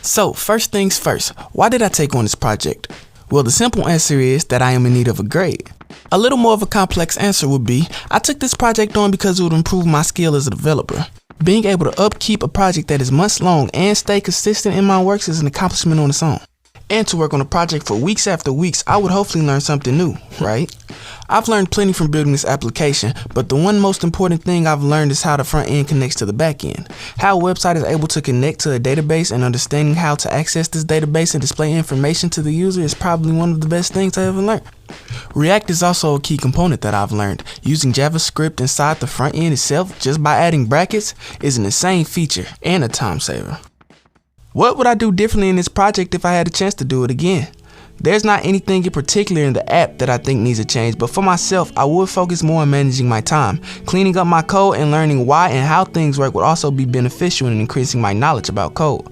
So, first things first, why did I take on this project? Well, the simple answer is that I am in need of a grade. A little more of a complex answer would be, I took this project on because it would improve my skill as a developer. Being able to upkeep a project that is months long and stay consistent in my works is an accomplishment on its own. And to work on a project for weeks after weeks, I would hopefully learn something new, right? I've learned plenty from building this application, but the one most important thing I've learned is how the front end connects to the back end. How a website is able to connect to a database and understanding how to access this database and display information to the user is probably one of the best things I ever learned. React is also a key component that I've learned. Using JavaScript inside the front end itself just by adding brackets is an insane feature and a time saver. What would I do differently in this project if I had a chance to do it again? There's not anything in particular in the app that I think needs a change, but for myself, I would focus more on managing my time. Cleaning up my code and learning why and how things work would also be beneficial in increasing my knowledge about code.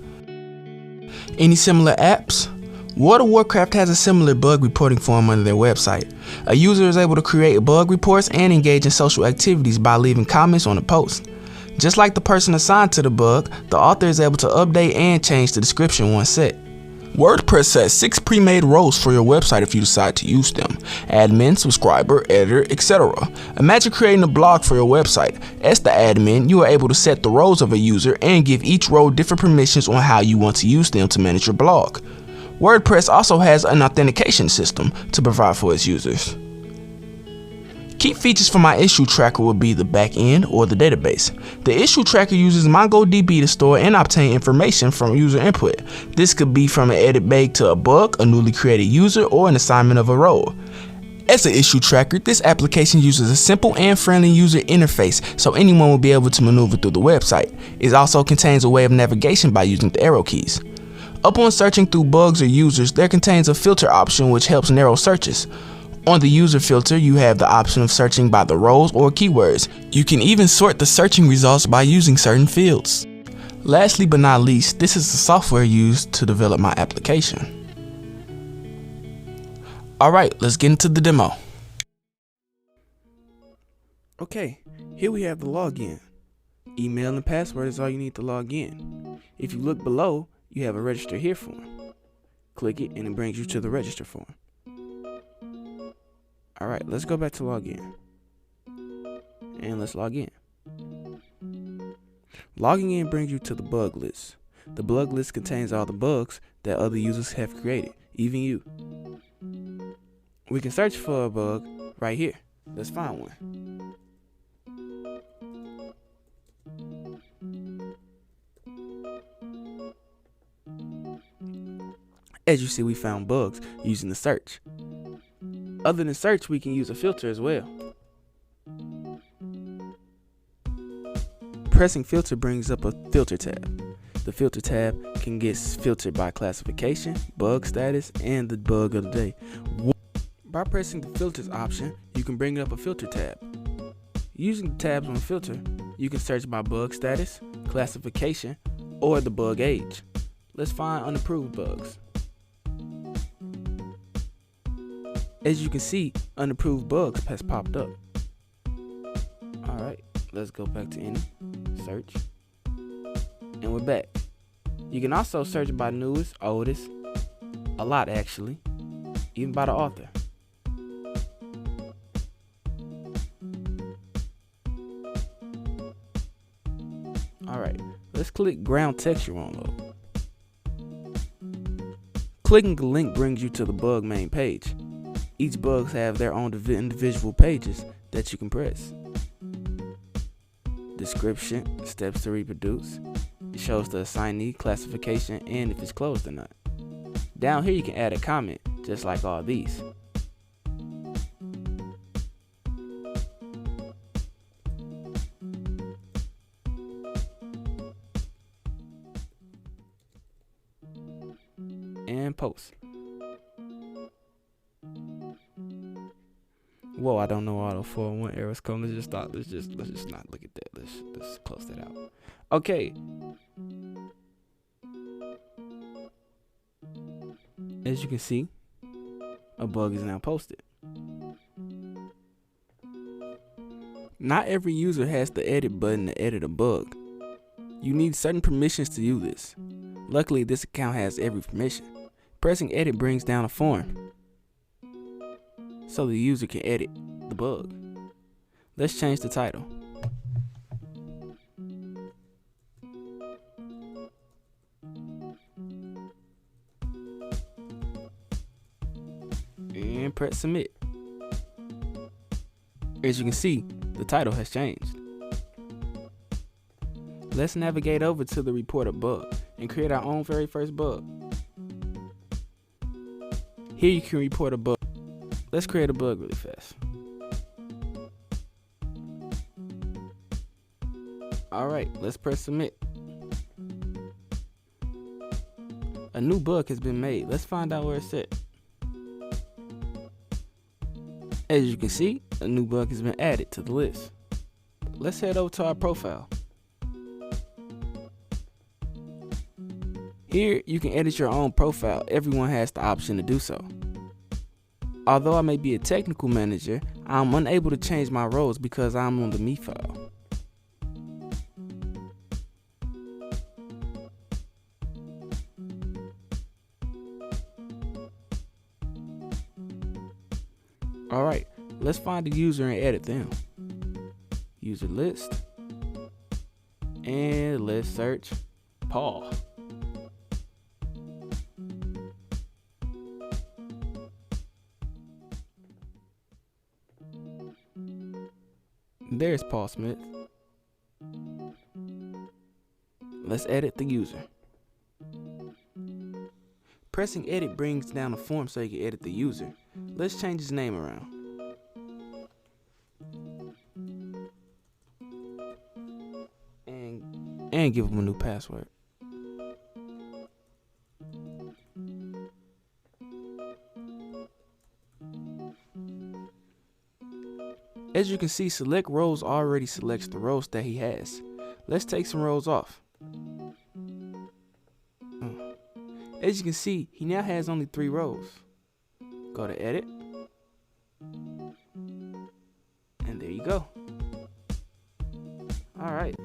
Any similar apps? World of Warcraft has a similar bug reporting form under their website. A user is able to create bug reports and engage in social activities by leaving comments on a post. Just like the person assigned to the bug, the author is able to update and change the description once set. WordPress has 6 pre-made roles for your website if you decide to use them: admin, subscriber, editor, etc. Imagine creating a blog for your website. As the admin, you are able to set the roles of a user and give each role different permissions on how you want to use them to manage your blog. WordPress also has an authentication system to provide for its users. Key features for my issue tracker would be the back end or the database. The issue tracker uses MongoDB to store and obtain information from user input. This could be from an edit bag to a bug, a newly created user, or an assignment of a role. As an issue tracker, this application uses a simple and friendly user interface so anyone will be able to maneuver through the website. It also contains a way of navigation by using the arrow keys. Upon searching through bugs or users, there contains a filter option which helps narrow searches. On the user filter, you have the option of searching by the roles or keywords. You can even sort the searching results by using certain fields. Lastly but not least, this is the software used to develop my application. Alright, let's get into the demo. Okay, here we have the login. Email and password is all you need to log in. If you look below, you have a register here form. Click it and it brings you to the register form. Alright, let's go back to login. And let's log in. Logging in brings you to the bug list. The bug list contains all the bugs that other users have created, even you. We can search for a bug right here. Let's find one. As you see, we found bugs using the search. Other than search, we can use a filter as well. Pressing filter brings up a filter tab. The filter tab can get filtered by classification, bug status, and the bug of the day. By pressing the filters option, you can bring up a filter tab. Using the tabs on filter, you can search by bug status, classification, or the bug age. Let's find unapproved bugs. As you can see, unapproved bugs has popped up. Alright, let's go back to any, search, and we're back. You can also search by newest, oldest, a lot actually, even by the author. Alright, let's click ground texture on load. Clicking the link brings you to the bug main page. Each bugs have their own individual pages that you can press. Description, steps to reproduce. It shows the assignee, classification, and if it's closed or not. Down here you can add a comment, just like all these. And post. Whoa, I don't know all the 401 errors come. Let's just not look at that. Let's close that out. Okay. As you can see, a bug is now posted. Not every user has the edit button to edit a bug. You need certain permissions to do this. Luckily, this account has every permission. Pressing edit brings down a form so the user can edit the bug. Let's change the title. And press submit. As you can see, the title has changed. Let's navigate over to the reported bug and create our own very first bug. Here you can report a bug. Let's create a bug really fast. Alright, let's press submit. A new bug has been made. Let's find out where it's at. As you can see, a new bug has been added to the list. Let's head over to our profile. Here, you can edit your own profile. Everyone has the option to do so. Although I may be a technical manager, I'm unable to change my roles because I'm on the Me file. Alright, let's find the user and edit them. User list. And let's search Paul. There's Paul Smith. Let's edit the user. Pressing edit brings down a form so you can edit the user. Let's change his name around. And give him a new password. As you can see, select rows already selects the rows that he has. Let's take some rows off. As you can see, he now has only 3 rows. Go to edit. And there you go. Alright.